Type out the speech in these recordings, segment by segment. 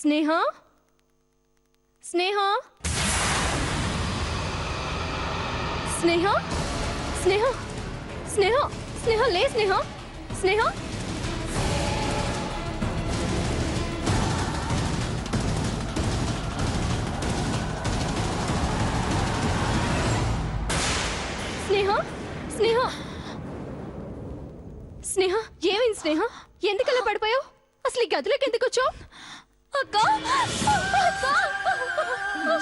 స్నేహ స్నేహ స్నేహ స్నేహ స్నేహ స్నేహ లే స్నేహ స్నేహ స్నేహ స్నేహ స్నేహ ఏమైంది స్నేహ ఎందుకలా పడిపోయావు అసలు ఈ గదిలోకి ఎందుకు వచ్చావు అక్క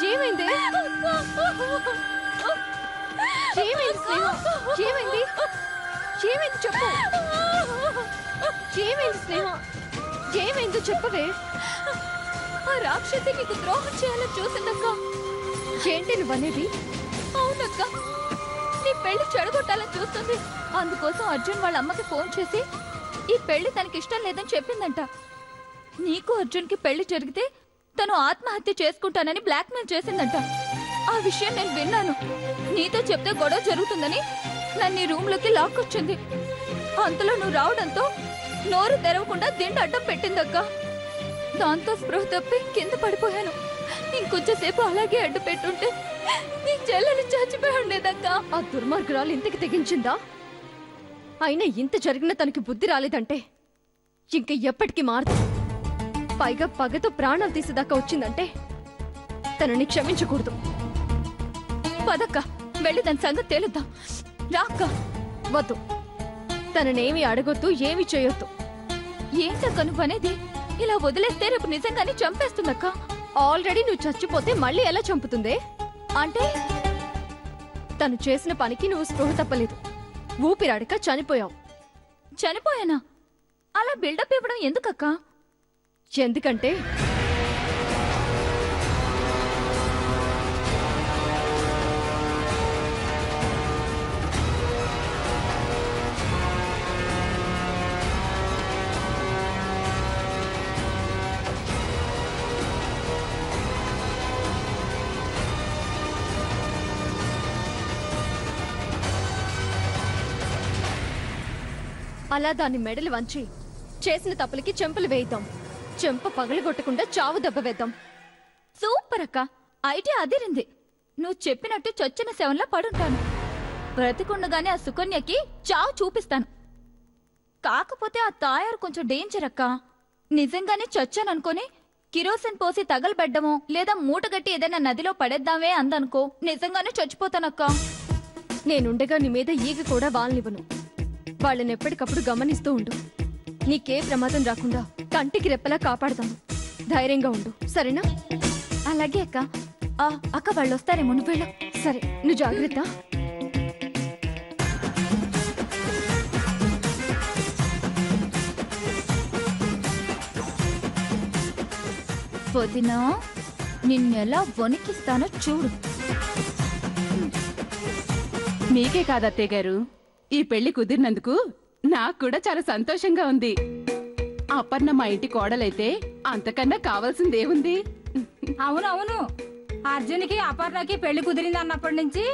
ఏమైంది ఏమైంది స్నేహ ఏమైంది ఏమైంది చెప్పు ఏమైంది స్నేహ ఏమైందో చెప్పవే ఆ రాక్షసి నీకు ద్రోహం చేయాలని చూసిందక్క ఏంటి నువ్వనేది అవునక్క నీ పెళ్లి చెడగొట్టాలని చూస్తుంది అందుకోసం అర్జున్ వాళ్ళ అమ్మకి ఫోన్ చేసి ఈ పెళ్లి తనకి ఇష్టం లేదని చెప్పిందంట నీకు అర్జున్కి పెళ్లి జరిగితే తను ఆత్మహత్య చేసుకుంటానని బ్లాక్మెయిల్ చేసిందంట ఆ విషయం నేను విన్నాను నీతో చెప్తే గొడవ జరుగుతుందని నన్ను నీ రూమ్లోకి లాక్కొచ్చింది అంతలో నువ్వు రావడంతో నోరు తెరవకుండా దిండు అడ్డం పెట్టిందక్క దాంతో స్పృహ తప్పి కింద పడిపోయాను ఇంకొంచెంసేపు అలాగే అడ్డు పెట్టుంటే నీ చెల్లెలు చచ్చిపోయి ఉండేదక్క ఆ దుర్మార్గురాలు ఇంతకి తెగించిందా అయినా ఇంత జరిగిన తనకి బుద్ధి రాలేదంటే ఇంక ఎప్పటికీ మారదు పైగా పగతో ప్రాణాలు తీసేదాకా వచ్చిందంటే తనని క్షమించకూడదు పదక్క వెళ్ళి దాని సంగతి తేలుద్దాం రాక్క వద్దు తననేమి అడగొద్దు ఏమి చేయొద్దు ఏంటక్క నువ్వనేది ఇలా వదిలేస్తే రేపు నిజంగానే చంపేస్తుందక్క ఆల్రెడీ నువ్వు చచ్చిపోతే మళ్ళీ ఎలా చంపుతుందే అంటే తను చేసిన పనికి నువ్వు స్పృహ తప్పలేదు ఊపిరాడక చనిపోయావు చనిపోయానా అలా బిల్డప్ ఇవ్వడం ఎందుకక్క ఎందుకంటే అలా దాన్ని మెడలు వంచి చేసిన తప్పులకి చెంపలు వేయిద్దాం చెంప పగలగొట్టకుండా చావు దెబ్బ వేద్దాం సూపర్ అక్క ఐడియా అదిరింది నువ్వు చెప్పినట్టు చచ్చిన శవంలా పడుంటాను బ్రతికుండగానే ఆ సుకన్యకి చావు చూపిస్తాను కాకపోతే ఆ తాయారు కొంచెం డేంజర్ అక్క నిజంగానే చచ్చాననుకోని కిరోసిన్ పోసి తగలబెడ్డమో లేదా మూటగట్టి ఏదైనా నదిలో పడేద్దామే అందనుకో నిజంగానే చచ్చిపోతానక్క నేనుండగా నీ మీద ఈగ కూడా వాళ్ళనివ్వను వాళ్ళని ఎప్పటికప్పుడు గమనిస్తూ ఉండు నీకే ప్రమాదం రాకుండా కంటికి రెప్పలా కాపాడతాను ధైర్యంగా ఉండు సరేనా అలాగే అక్క అక్క వాళ్ళు వస్తారేమో నువ్వు వెళ్ళు సరే నువ్వు జాగ్రత్త వదినా నిన్నెలా వణికిస్తానో చూడు మీకే కాదత్తయ్య గారు ఈ పెళ్లి కుదిరినందుకు నాకు కూడా చాలా సంతోషంగా ఉంది అపర్ణ మా ఇంటి కోడలైతే అంతకన్నా కావాల్సిందేముంది అవునవును అర్జున్కి అపర్ణకి పెళ్లి కుదిరింది అన్నప్పటి నుంచి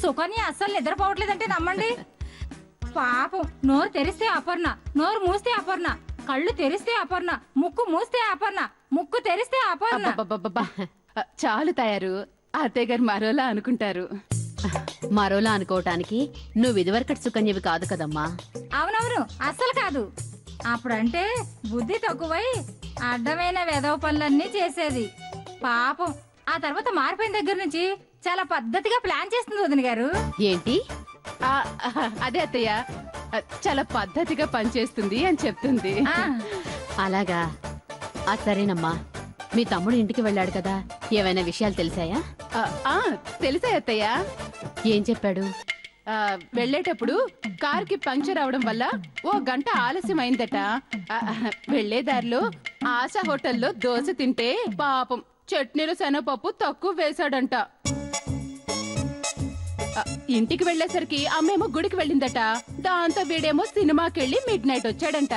సుకన్య అస్సలు నిద్రపోవట్లేదంటే నమ్మండి పాపం నోరు తెరిస్తే అపర్ణ నోరు మూస్తే అపర్ణ కళ్ళు తెరిస్తే అపర్ణ ముక్కు మూస్తే అపర్ణ ముక్కు తెరిస్తే అపర్ణ అబ్బబ్బబ్బబ్బా. చాలు తయారు అత్తయ్య గారు మరోలా అనుకుంటారు మరోలా అనుకోవటానికి నువ్వు ఇదివరకటి సుకన్యవి కాదు కదమ్మా అవునవును అస్సలు కాదు అప్పుడంటే బుద్ధి తక్కువై అడ్డమైన వెధవ పనులన్నీ చేసేది పాపం ఆ తర్వాత మారిపోయిన దగ్గర నుంచి చాలా పద్ధతిగా ప్లాన్ చేస్తుంది వదిన గారు ఏంటి ఆ, అదే అత్తయ్య చాలా పద్ధతిగా పనిచేస్తుంది అని చెప్తుంది అలాగా సరేనమ్మా మీ తమ్ముడు ఇంటికి వెళ్ళాడు కదా ఏమైనా విషయాలు తెలిసాయా తెలుసా అత్తయ్య ఏం చెప్పాడు వెళ్ళేటప్పుడు కారుకి పంక్చర్ అవడం వల్ల ఓ గంట ఆలస్యం అయిందట వెళ్లే దారిలో ఆశా హోటల్లో దోశ తింటే పాపం చట్నీలో శనగపప్పు తక్కువ వేశాడంట ఇంటికి వెళ్లేసరికి అమ్మేమో గుడికి వెళ్ళిందట దాంతో వీడేమో సినిమాకెళ్ళి మిడ్ నైట్ వచ్చాడంట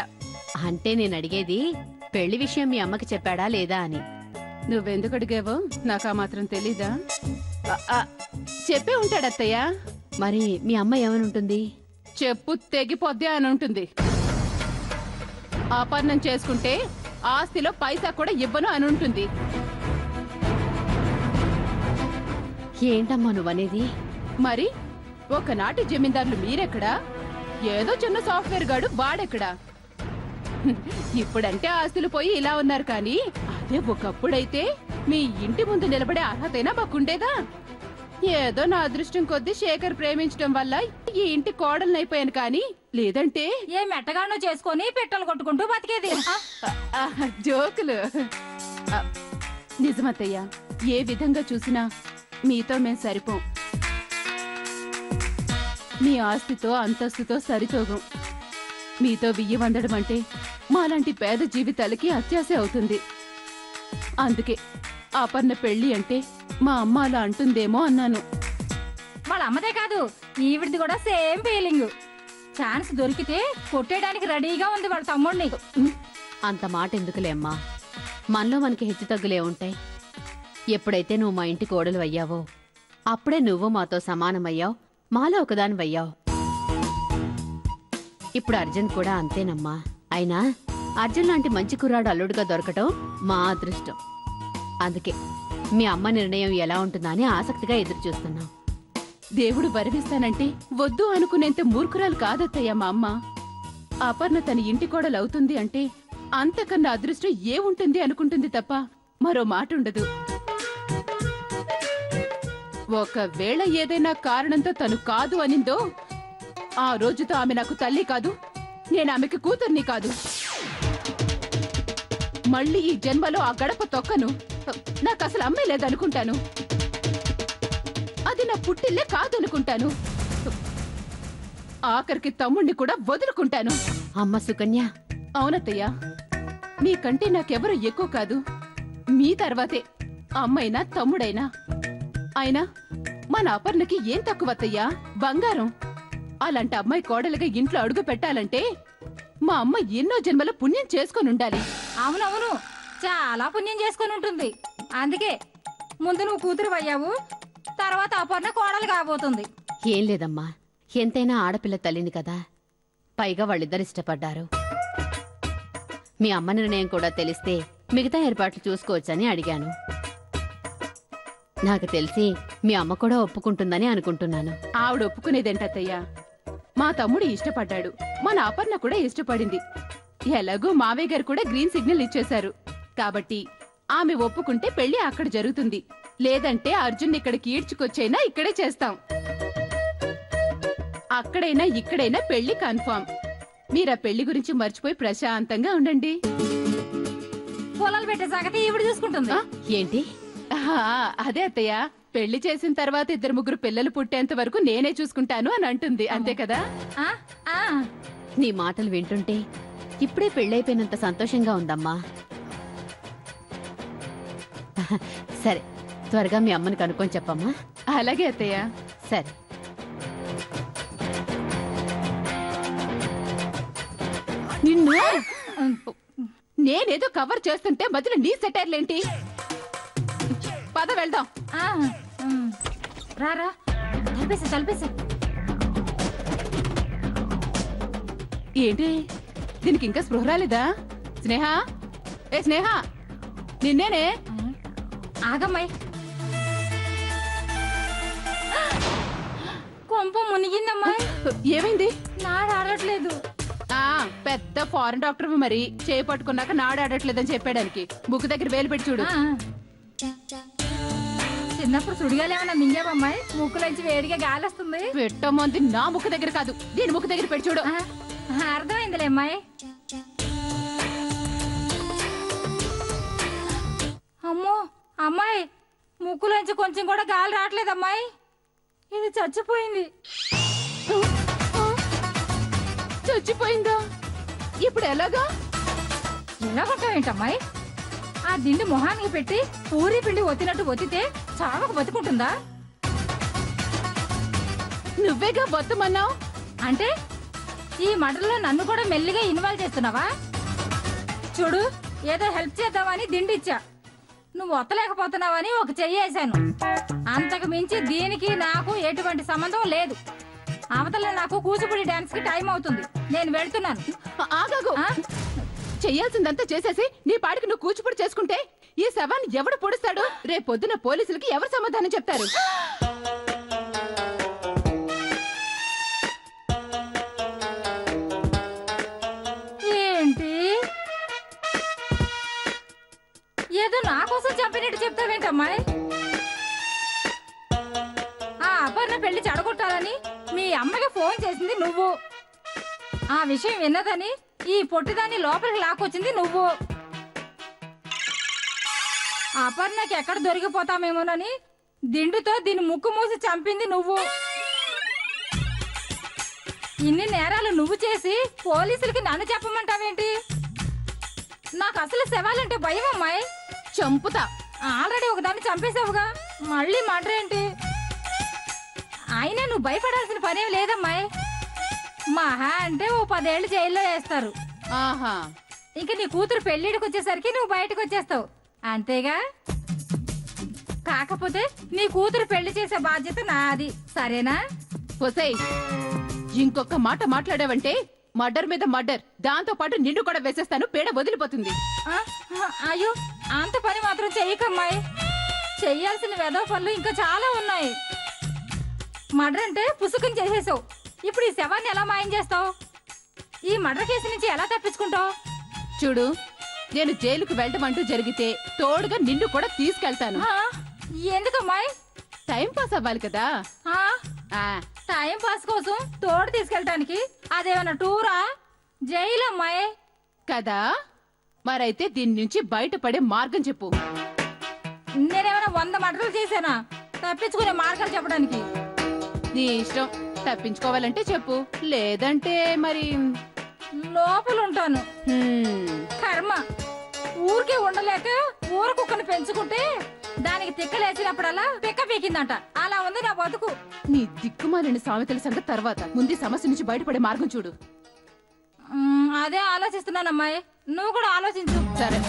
అంటే నేను అడిగేది పెళ్లి విషయం మీ అమ్మకి చెప్పాడా లేదా అని నువ్వెందుకు అడిగావో నాకు ఆ మాత్రం తెలీదా చెప్పే ఉంటాడత్తయ్య మరి మీ అమ్మ ఏమనుంటుంది చెప్పు తెగిపోద్ది అని ఉంటుంది అపర్ణం చేసుకుంటే ఆస్తిలో పైసా కూడా ఇవ్వను అని ఉంటుంది. ఏంటమ్మా నువ్వనేది? మరి ఒకనాటి జమీందారులు మీరెక్కడా? ఏదో చిన్న సాఫ్ట్వేర్ గాడు వాడెక్కడా? ఇప్పుడంటే ఆస్తులు పోయి ఇలా ఉన్నారు కానీ అదే ఒకప్పుడైతే మీ ఇంటి ముందు నిలబడే అర్హతైనా మాకుండేదా? ఏదో నా అదృష్టం కొద్దీ శేఖర్ ప్రేమించడం వల్ల ఈ ఇంటి కోడలనైపోయాను కానీ లేదంటే ఏ మెట్టగానో చేసుకొని పెట్టలు కొట్టుకుంటూ బతికేది. జోకులు. ఆ, నిజమత్తయ్యా, ఏ విధంగా చూసినా మీతో మేం సరిపోం. మీ ఆస్తితో అంతస్తుతో సరితోగం. మీతో బియ్యం వందడం అంటే మాలాంటి పేద జీవితాలకి అత్యాశ అవుతుంది. అందుకే అపర్ణ పెళ్లి అంటే మా అమ్మ అలా అంటుందేమో అన్నాను. వాళ్ళ అమ్మదే కాదు, ఈవిడిది కూడా సేమ్ ఫీలింగ్. ఛాన్స్ దొరికితే కొట్టేయడానికి రెడీగా ఉంది వాళ్ళ తమ్ముడిని. అంత మాట ఎందుకులే అమ్మా, మనలో మనకి హెచ్చుతగ్గులే ఉంటాయి. ఎప్పుడైతే నువ్వు మా ఇంటి కోడలు అయ్యావో అప్పుడే నువ్వు మాతో సమానమయ్యావు, మాలో ఒకదానివయ్యావు. ఇప్పుడు అర్జున్ కూడా అంతేనమ్మా. అయినా అర్జున్ లాంటి మంచి కుర్రాడు అల్లుడుగా దొరకటం మా అదృష్టం. అందుకే మీ అమ్మ నిర్ణయం ఎలా ఉంటుందా అని ఆసక్తిగా ఎదురు చూస్తున్నాం. దేవుడు వరదిస్తానంటే వద్దు అనుకునేంత మూర్ఖురాలు కాదత్తయ్యా మా అమ్మ. అపర్ణ తన ఇంటి కోడలు అవుతుంది అంటే అంతకన్నా అదృష్టం ఏముంటుంది అనుకుంటుంది తప్ప మరో మాట ఉండదు. ఒకవేళ ఏదైనా కారణంతో తను కాదు అనిందో ఆ రోజుతో ఆమె నాకు తల్లి కాదు, నేను ఆమెకి కూతుర్ని కాదు. మళ్ళీ ఈ జన్మలో ఆ గడప తొక్కను. నాకు అసలు అమ్మే లేదనుకుంటాను. అది నా పుట్టిల్లే కాదనుకుంటాను. ఆఖరికి తమ్ముణ్ణి కూడా వదులుకుంటాను. అమ్మ సుకన్య, అవునత్తయ్యా, మీకంటే నాకెవరు ఎక్కువ కాదు. మీ తర్వాతే అమ్మైనా తమ్ముడైనా. అయినా మన అపర్ణకి ఏం తక్కువత్తయ్యా? బంగారం. అలాంటి అమ్మాయి కోడలుగా ఇంట్లో అడుగు పెట్టాలంటే మా అమ్మ ఎన్నో జన్మల పుణ్యం చేసుకొని ఉండాలి. అవునవును, చాలా పుణ్యం చేసుకొని ఉంటుంది. అందుకే ముందు నువ్వు కూతురు అయ్యావు, తర్వాత అపర్ణ కోడలు కాబోతుంది. ఏం లేదమ్మా, ఎంతైనా ఆడపిల్ల తల్లిని కదా. పైగా వాళ్ళిద్దరు ఇష్టపడ్డారు. మీ అమ్మ నిర్ణయం కూడా తెలిస్తే మిగతా ఏర్పాట్లు చూసుకోవచ్చని అడిగాను. నాకు తెలిసి మీ అమ్మ కూడా ఒప్పుకుంటుందని అనుకుంటున్నాను. ఆవిడ ఒప్పుకునేదేంటత్తయ్యా? మా తమ్ముడు ఇష్టపడ్డాడు, మన అపర్ణ కూడా ఇష్టపడింది. ఎలాగో మావయ్య గారు కూడా గ్రీన్ సిగ్నల్ ఇచ్చేశారు. కాబట్టి ఆమె ఒప్పుకుంటే పెళ్లి అక్కడ జరుగుతుంది. లేదంటే అర్జున్ ఇక్కడికి ఈడ్చుకొచ్చైనా ఇక్కడే చేస్తాం. అక్కడైనా ఇక్కడైనా పెళ్లి కన్ఫర్మ్. మీరా పెళ్లి గురించి మర్చిపోయి ప్రశాంతంగా ఉండండి. పొలాలు పెట్టే సంగతి ఈవిడ చూసుకుంటుంది. ఏంటి? అదే అత్తయ్య, పెళ్లి చేసిన తర్వాత 2-3 పిల్లలు పుట్టేంత వరకు నేనే చూసుకుంటాను అని అంటుంది. అంతే కదా? ఆ, ఆ. నీ మాటలు వింటుంటే ఇప్పుడే పెళ్ళైపోయినంత సంతోషంగా ఉందమ్మా. సరే, త్వరగా మీ అమ్మని కనుక్కొని చెప్పమ్మా. అలాగే అత్తయ్య. సరే. నిన్ను నేనేదో కవర్ చేస్తుంటే మధ్యలో నీ సెటైర్లేంటి? పద వెళ్దాం. ఆ, రారా, తలపేసి. ఏంటి దీనికి ఇంకా స్పృహ రాలేదా? స్నేహ, ఏ స్నేహ, నిన్నేనే. ఆగమ్మాయి, కొంప మునిగిందమ్మాయి. ఏమైంది? నాడు ఆడట్లేదు. పెద్ద ఫారెన్ డాక్టర్ మరి చేయి పట్టుకున్నాక నాడు ఆడట్లేదని చెప్పడానికి బుక్ దగ్గర వేలు పెట్టి చూడు. చిన్నప్పుడు సుడిగాలేమన్నా మింగావమ్మాయి? ముక్కులోంచి వేడిగా గాలి వస్తుంది. పెట్టమంది నా ముక్కు దగ్గర కాదు, దీని ముక్కు దగ్గర పెట్టి చూడు. అర్థమైందిలే అమ్మాయి. అమ్మో అమ్మాయి, ముక్కులోంచి కొంచెం కూడా గాలి రావట్లేదు అమ్మాయి. ఇది చచ్చిపోయింది. చచ్చిపోయిందా? ఇప్పుడు ఎలాగా? ఎలా కొట్టావేంటమ్మాయి? ఆ దిండి మొహానికి పెట్టి పూరి పిండి ఒత్తినట్టు ఒత్తితే చావకు బతుకుంటుందా? నువ్వేగా బొత్తమన్నావు. అంటే ఈ మటర్లో నన్ను కూడా మెల్లిగా ఇన్వాల్వ్ చేస్తున్నావా? చూడు, ఏదో హెల్ప్ చేద్దామని దిండిచ్చా, నువ్వు ఒత్తలేకపోతున్నావని ఒక చెయ్యి వేశాను. అంతకు మించి దీనికి నాకు ఎటువంటి సంబంధం లేదు. అవతల నాకు కూచిపూడి డాన్స్ కి టైం అవుతుంది, నేను వెళ్తున్నాను. ఆగాగు. చెయ్యాల్సిందంతా చేసేసి నీ పాటికి నువ్వు కూచిపూడి చేసుకుంటే ఈ శవాన్ని ఎవడు పొడుస్తాడు? రేపొద్దున పోలీసులకి ఎవరు సమాధానం చెప్తారు? ఏంటి ఏదో నా కోసం చంపినట్టు చెప్తావేంటమ్మాయి? ఆ అపర్ణ పెళ్లి చెడగొట్టాలని మీ అమ్మకి ఫోన్ చేసింది నువ్వు. ఆ విషయం విన్నదని ఈ పొట్టిదాన్ని లోపలికి లాక్కొచ్చింది నువ్వు. అపర్ణకి ఎక్కడ దొరికిపోతామేమోనని దిండుతో దీని ముక్కు మూసి చంపింది నువ్వు. ఇన్ని నేరాలు నువ్వు చేసి పోలీసులకి నన్ను చెప్పమంటావేంటి? నాకు అసలు శవాలంటే భయం అమ్మాయి. చంపుతా. ఆల్రెడీ ఒకదాన్ని చంపేశావుగా, మళ్ళీ మర్డరేంటి? అయినా నువ్వు భయపడాల్సిన పనేం లేదమ్మాయి. మహా అంటే ఓ 10 ఏళ్ళు జైల్లో వేస్తారు. ఆహా, ఇంక నీ కూతురు పెళ్లిడికి వచ్చేసరికి నువ్వు బయటకు వచ్చేస్తావు, అంతేగా? కాకపోతే నీ కూతురు పెళ్లి చేసే బాధ్యత నాది, సరేనా? ఒసేయ్, ఇంకొక మాట మాట్లాడావంటే మర్డర్ మీద మర్డర్, దాంతో పాటు నిన్ను కూడా వేసేస్తాను. పేడ వదిలిపోతుంది. అయ్యో, అంత పని మాత్రం చెయ్యకమ్మాయి. చెయ్యాల్సిన వెధవ పనులు ఇంకా చాలా ఉన్నాయి. మర్డర్ అంటే పుసుకుని చేసేసావు. ఇప్పుడు ఈ శవాన్ని ఎలా మాయం చేస్తావు? ఈ మర్డర్ కేసు నుంచి ఎలా తప్పించుకుంటావు? చూడు, నేను జైలుకు వెళ్ళటమంటూ జరిగితే తోడుగా నిన్ను కూడా తీసుకెళ్తాను. ఎందుకమ్మాయి? టైం పాస్ అవ్వాలి కదా. టైం పాస్ కోసం తోడు తీసుకెళ్ళటానికి అదేమన్నా టూరా? జైలు అమ్మాయి కదా. మరైతే దీని నుంచి బయటపడే మార్గం చెప్పు. నేనేమైనా 100 మర్డర్లు చేశానా తప్పించుకునే మార్గాలు చెప్పడానికి? నీ ఇష్టం. తప్పించుకోవాలంటే చెప్పు, లేదంటే మరి లోపల ఉంటాను. హ్మ్. కర్మ, ఊరికే ఉండలేక ఊర కుక్కను పెంచుకుంటే దానికి తిక్కలేసినప్పుడల్లా పిక్క పీకిందంట. అలా ఉంది నా బతుకు. నీ దిక్కుమాలిన సామెతల సంగతి తర్వాత, ముందు ఈ సమస్య నుంచి బయటపడే మార్గం చూడు. అదే ఆలోచిస్తున్నానమ్మాయి, నువ్వు కూడా ఆలోచించు. సరే.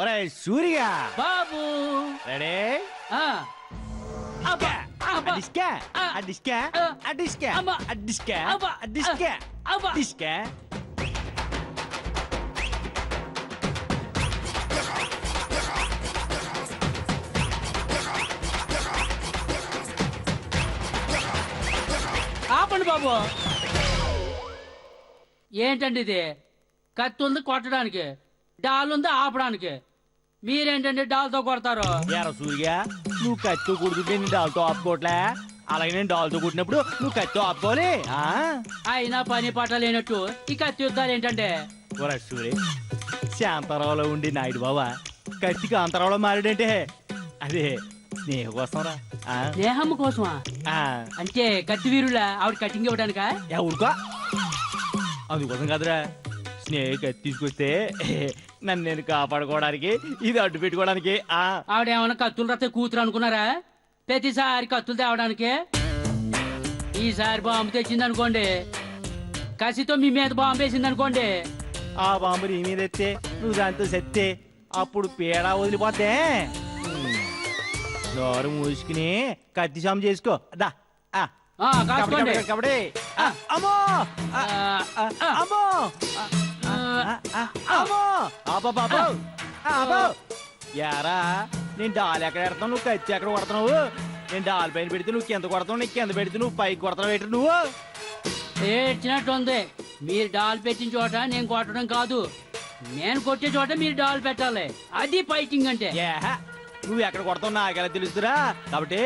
ఒరే సూరిగా బాబు రెడీ ఆ అబ్బా అబ్బా అడిస్కా అడిస్కా అడిస్కా అబ్బా. అడిస్కా అబ్బా. అడిస్కా అబ్బా. అడిస్కా ఆపండి బాబు. ఏంటండి ఇది? కత్తి ఉంది కొట్టడానికి, డాల్ ఉంది ఆపడానికి. మీరేంటండి డాల్తో కొడతారు? ఎరా సూరిగా, నువ్వు కత్తి కుడుతుంటే నేను డాల్తో ఆపుకోవట్లే, అలాగే నేను డాల్తో కుట్టినప్పుడు నువ్వు కత్తి ఆపుకోవాలి. అయినా పని పట్ట లేనట్టు ఈ కత్తి యుద్ధాలు ఏంటంటే? ఒరే సూరి, శాంతారావులో ఉండి నాయుడు బావా కత్తికి అంతరావులో మారాడంటే అదే స్నేహ కోసం రా. స్నేహమ్మ కోసమా? అంటే కత్తి వీరులా ఆవిడ కటింగ్ ఇవ్వడానికా? ఊరుకో, అందుకోసం కదరా. స్నేహ కత్తి తీసుకొస్తే నన్ను నేను కాపాడుకోవడానికి, ఇది అడ్డు పెట్టుకోవడానికి. ఆవిడ ఏమైనా కత్తులు రత్తే కూతురు అనుకున్నారా? ప్రతిసారి కత్తులు తేవడానికి. ఈసారి బాంబు తెచ్చింది అనుకోండి, కసితో మీ మీద బాంబు వేసింది అనుకోండి, ఆ బాంబు నీ మీద ఎత్తే నువ్వు దాంతో సెత్తే అప్పుడు పేడ వదిలిపోతే నోరు మూసుకుని కత్తి సాము చేసుకో. దా కాసుకోండి. కబడ్డీ అమ్మో అమ్మో అమ్మో అబ్బో అబ్బో. యారా, నేను డాల్ ఎక్కడ పెడతావు, నువ్వు కత్తి ఎక్కడ కొడుతున్నావు? నేను డాల్ పైన పెడితే నువ్వు కింద కొడతావు, నీకు కింద పెడితే నువ్వు పైకి కొడతావు. ఏంటి నువ్వు ఏడ్చినట్టు ఉంది. మీరు డాల్ పెట్టిన చోట నేను కొట్టడం కాదు, నేను కొట్టే చోట మీరు డాల్ పెట్టాలి. అది ఫైటింగ్ అంటే. నువ్వు ఎక్కడ కొడతావు నాకెలా తెలుస్తురా? కాబట్టి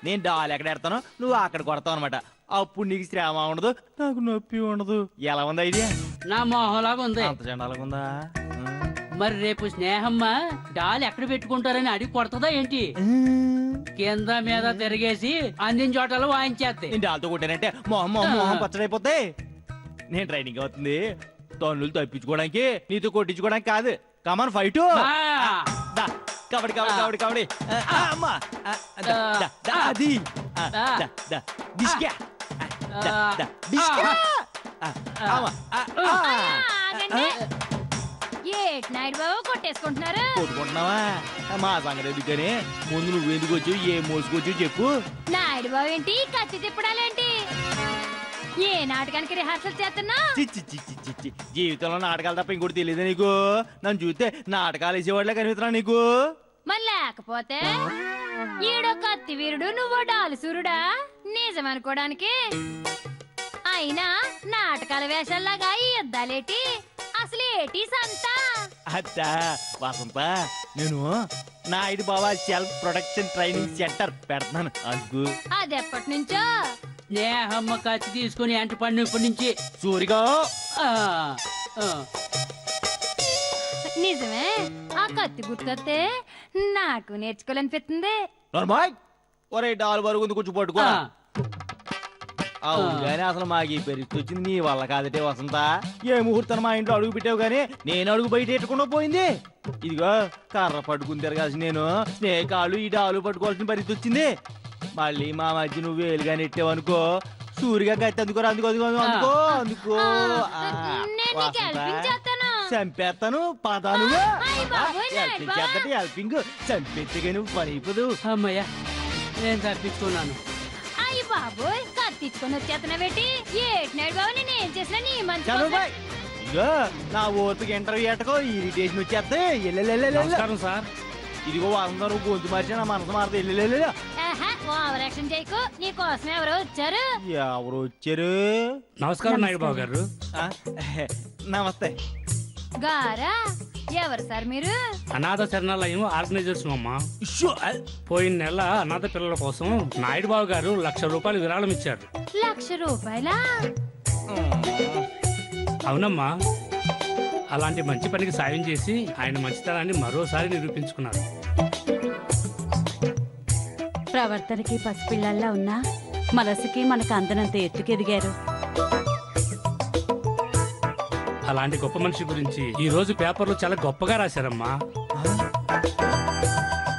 నేను డాల్ ఎక్కడ ఎడతానో నువ్వు అక్కడ కొడతావు అనమాట. అప్పుడు నీకు శ్రమ ఉండదు, నాకు నొప్పి ఉండదు. ఎలా ఉంది ఐడియా? నా మొహంలాగా ఉంది. అంత చండాలంగా ఉందా? మరి రేపు స్నేహమ్మ డాల్ ఎక్కడ పెట్టుకుంటారని అడిగి కొడతదా ఏంటి? కింద మీద తిరిగేసి అందిన చోటలో వాయించేస్తాయి. నేను డాల్తో కొట్టానంటే మొహం పచ్చడైపోతాయి. నేను ట్రైనింగ్ అవుతుంది తన్నులు తప్పించుకోవడానికి, నీతో కొట్టించుకోవడానికి కాదు. Come on fight. కబడ్డీ కబడ్డీ కబడ్డీ కబడ్డీ. అమ్మా అది ఏటి నాయుడు బాబు కొట్టేసుకుంటున్నారు? కొట్టుకుంటున్నావా? మా సంగతి ఎందుకని ముందు నువ్వు ఎందుకు వచ్చావు, ఏ మోసుకొచ్చావు చెప్పు. నాయుడు బాబు ఏంటి కత్తి తిప్పడాలేంటి? ఏ నాటకానికి రిహార్సల్ చేస్తున్నా? చిచ్చి జీవితంలో నాటకాలు తప్ప ఇంకోటి తెలియదు నీకు? నన్ను చూస్తే నాటకాలు వేసేవాళ్ళే కనిపిస్తున్నా నీకు. మరి లేకపోతే ఈడో కత్తి వీరుడు నువ్వు డాలుసూరుడా? నిజం అనుకోవడానికి. అయినా నాటకాల వేషాల్లాగా ఈ యుద్ధాలేటి? అసలు ఏటి సంతా? అత్తా వసంత, నేను నాయుడు బాబా సెల్ఫ్ ప్రొడక్షన్ ట్రైనింగ్ సెంటర్ పెడతాను అందుకు. అదెప్పటి నుంచో? స్నేహమ్మ కత్తి తీసుకుని ఎంట పడినప్పటి నుంచి. సూరిగా నిజమే, ఆ కత్తి గుర్తొస్తే నాకు నేర్చుకోవాలనిపిస్తుంది. నార్మాయ్ ఒరే డాల్ వరకు కొంచెం పట్టుకో. అవును గానీ అసలు మాకు ఈ పరిస్థితి వచ్చింది నీ వల్ల కాదటే వసంత. ఏ ముహూర్తం మా ఇంట్లో అడుగు పెట్టావు గానీ నేను అడుగు బయట ఎట్టకుండా పోయింది. ఇదిగో కర్ర పట్టుకుని తిరగాల్సి నేను స్నేకాలు ఈ డాలు పట్టుకోవాల్సిన పరిస్థితి వచ్చింది. మళ్ళీ మా మధ్య నువ్వు వేలుగా నెట్టావనుకో సూరిగా కత్తి అందుకో అందుకో అందుకో అందుకో చంపేస్తాను పదాను. హెల్పింగ్ చంపేస్తే నువ్వు పని అయిపోదు. అమ్మయ్యా నేను తప్పించుకున్నాను. అయ్యి బాబోయ్ కత్తిచ్చుకొని వచ్చేస్తున్నావేటి? ఏటి నాయుడు బాబు నేను ఏం చేసినా నీ మంచి కోసం. ఇదిగో నా ఓపిక ఇంటర్వ్యూ ఎట్టకో ఇరిటేషన్ వచ్చేస్తే సార్. ఇదిగో అందరూ గొంతు మార్చి నా మనసు మారదు. ఓవర్ యాక్షన్ చేయకు. నీ కోసం ఎవరో వచ్చారు. ఎవరు వచ్చారు? నమస్కారం నాయుడు బాబు గారు. నమస్తే గారా ఎవరు సార్ మీరు? అనాథ శరణాలయం ఆర్గనైజర్స్ అమ్మా. పోయిన నెల అనాథ పిల్లల కోసం నాయుడు బాబు గారు ₹1,00,000 విరాళం ఇచ్చారు. ₹1,00,000? అవునమ్మా, అలాంటి మంచి పనికి సాయం చేసి ఆయన మంచితనాన్ని మరోసారి నిరూపించుకున్నారు. ప్రవర్తనకి పసిపిల్లల్లా ఉన్నా మనసుకి మనకు అందనంత ఎత్తుకెదిగారు. అలాంటి గొప్ప మనిషి గురించి ఈ రోజు పేపర్లో చాలా గొప్పగా రాశారమ్మా.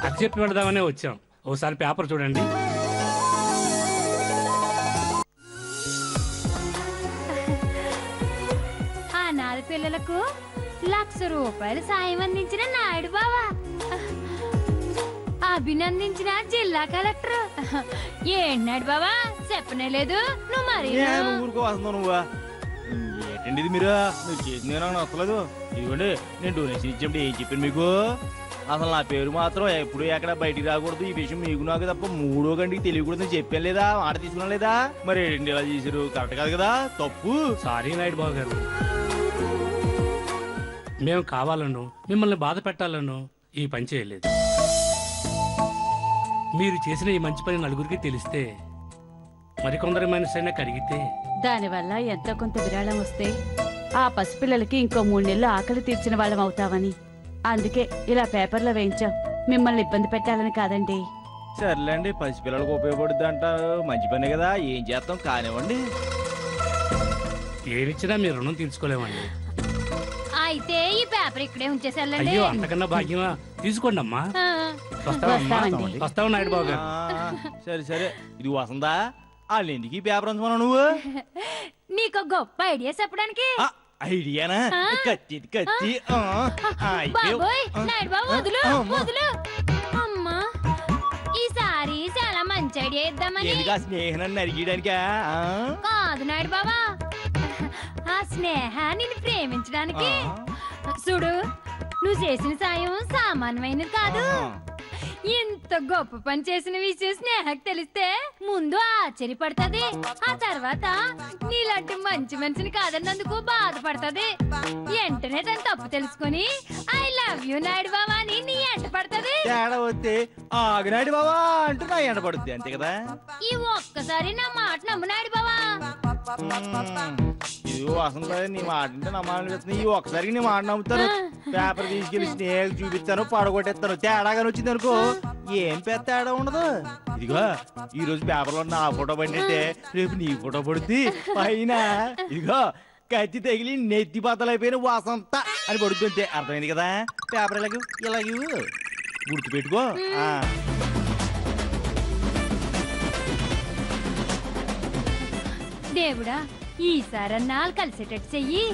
అది చెప్పి వెళదామనే వచ్చాం. ఓసారి పేపర్ చూడండి. అనాథ పిల్లలకు ₹1,00,000 సాయం అందించిన నాయుడు బావా, అభినందించిన జిల్లా కలెక్టర్. ఏంటి నాయుడు బావా చెప్పనే లేదు నువ్వు? మరి ఊరుకో వస్తుందో నువ్వా? ఏంటండి ఇది మీరు చేసింది నాకు నచ్చలేదు. ఇదిగోండి నేను డొనేషన్ ఇచ్చినప్పుడు ఏం చెప్పాను మీకు? అసలు నా పేరు మాత్రం ఎప్పుడు ఎక్కడ బయటికి రాకూడదు, ఈ విషయం మీకు నాకు తప్ప 3వ గంటకి తెలియకూడదని చెప్పాను లేదా? మాట తీసుకున్నా లేదా? మరి ఏంటి ఇలా చేశారు? కరెక్ట్ కాదు కదా, తప్పు. సారీ నాయుడు బాబు గారు, మేము కావాలను మిమ్మల్ని బాధ పెట్టాలను ఈ పని చేయలేదు. మీరు చేసిన ఈ మంచి పని నలుగురికి తెలిస్తే, మరికొందరి మనసైనా కరిగితే, దానివల్ల ఎంతో కొంత విరాళం వస్తే ఆ పసిపిల్లలకి ఇంకో 3 నెలలు ఆకలి తీర్చిన వాళ్ళం అవుతామని అందుకే ఇలా పేపర్లో వేయించాం. మిమ్మల్ని ఇబ్బంది పెట్టాలని కాదండి. సర్లేండి, పసిపిల్లలకు ఉపయోగపడుద్ది అంటారు, మంచి పనే కదా, ఏం చేస్తాం కానివ్వండి. ఏమిచ్చినా మీరు రుణం తీర్చుకోలేమండి. అయితే ఈ పేపర్ ఇక్కడే ఉంచేసెళ్ళండి. అయ్యో అంతకన్నా భాగ్యమా, తీసుకోండి అమ్మా. వస్తామండి. వస్తావు నాయుడు బాబు గారు. సరే సరే, ఇది వసందా వాళ్ళు ఎందుకు ఈ పేపర్ ఉంచుకున్నావు నువ్వు? నీకు గొప్ప ఐడియా చెప్పడానికి. ఐడియానా? కత్తి కత్తి. బాబోయ్ నాయుడు బాబు వదులు వదులు. అమ్మా ఈసారి చాలా మంచి ఐడియా ఇద్దామని. స్నేహం నరిగీయడానికా? కాదు నాయుడు బాబా, ఆ స్నేహాన్ని ప్రేమించడానికి. చూడు, నువ్వు చేసిన సాయం సామాన్యమైనది కాదు. ఇంత గొప్ప పని చేసిన విషయం స్నేహకు తెలిస్తే ముందు ఆశ్చర్యపడుతుంది, ఆ తర్వాత నీలాంటి మంచి మనిషిని కాదన్నందుకు బాధపడుతుంది. వెంటనే తన తప్పు తెలుసుకుని ఐ లవ్ యూ నాయుడు బాబా అని నీ ఎంట పడుతుంది. తేడా వస్తే ఆగనాడి బావా అంటూ నా ఎండ పడుద్ది అంతే కదా. ఈ ఒక్కసారి నా మాట నమ్మనాడు బావా. ఇది వసంత నీ మాట అంటే నమ్మాలనిపిస్తుంది. ఈ ఒక్కసారికి నీ మాట నమ్ముతాను. పేపర్ తీసుకెళ్లి స్నేహకు చూపిస్తాను, పడగొట్టేస్తాను. తేడాగాని వచ్చింది అనుకో ఏం పెద్ద తేడా ఉండదు. ఇదిగో ఈ రోజు పేపర్లో నా ఫోటో పడినట్టే రేపు నీ ఫోటో పడుద్ది. పైన ఇదిగో కత్తి తగిలి నెత్తి బద్దలైపోయిన వసంత అని పడుతుంటే అర్థమైంది కదా. పేపర్ ఇలాగ గుర్తు పెట్టుకో. దేవుడా ఈసారన్నా కలిసేటట్టు చెయ్యి.